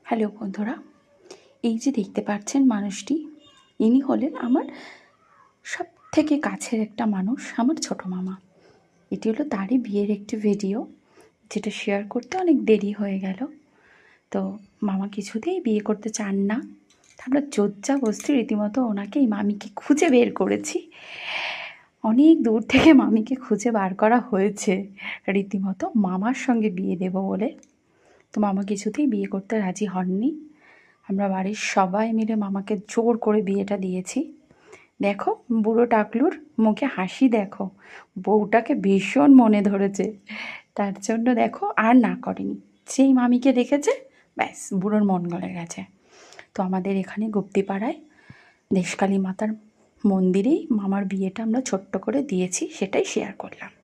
Hello বন্ধুরা, এই যে দেখতে পাচ্ছেন মানুষটি, ইনি হলেন আমার সব থেকে কাছের একটা মানুষ, আমার ছোট মামা। এটি হলো তারই বিয়ের একটি ভিডিও, যেটা শেয়ার করতে অনেক দেরি হয়ে গেল। তো মামা কিছুতেই বিয়ে করতে চান না। আমরা জোজ্জা বস্তি রীতিমতো ওনাকে, এই মামিকে খুঁজে বের করেছি। অনেক দূর থেকে মামিকে খুঁজে বার করা হয়েছে রীতিমতো মামার সঙ্গে বিয়ে দেব বলে। তো মামা কিছুতেই বিয়ে করতে রাজি হননি। আমরা বাড়ির সবাই মিলে মামাকে জোর করে বিয়েটা দিয়েছি। দেখো বুড়ো টাকলুর মুখে হাসি, দেখো বউটাকে ভীষণ মনে ধরেছে, তার জন্য দেখো আর না করেনি। যেই মামিকে দেখেছে ব্যাস বুড়োর মন গলে গেছে। তো আমাদের এখানে গুপ্তিপাড়ায় দেশকালী মাতার মন্দিরেই মামার বিয়েটা আমরা ছোট্ট করে দিয়েছি, সেটাই শেয়ার করলাম।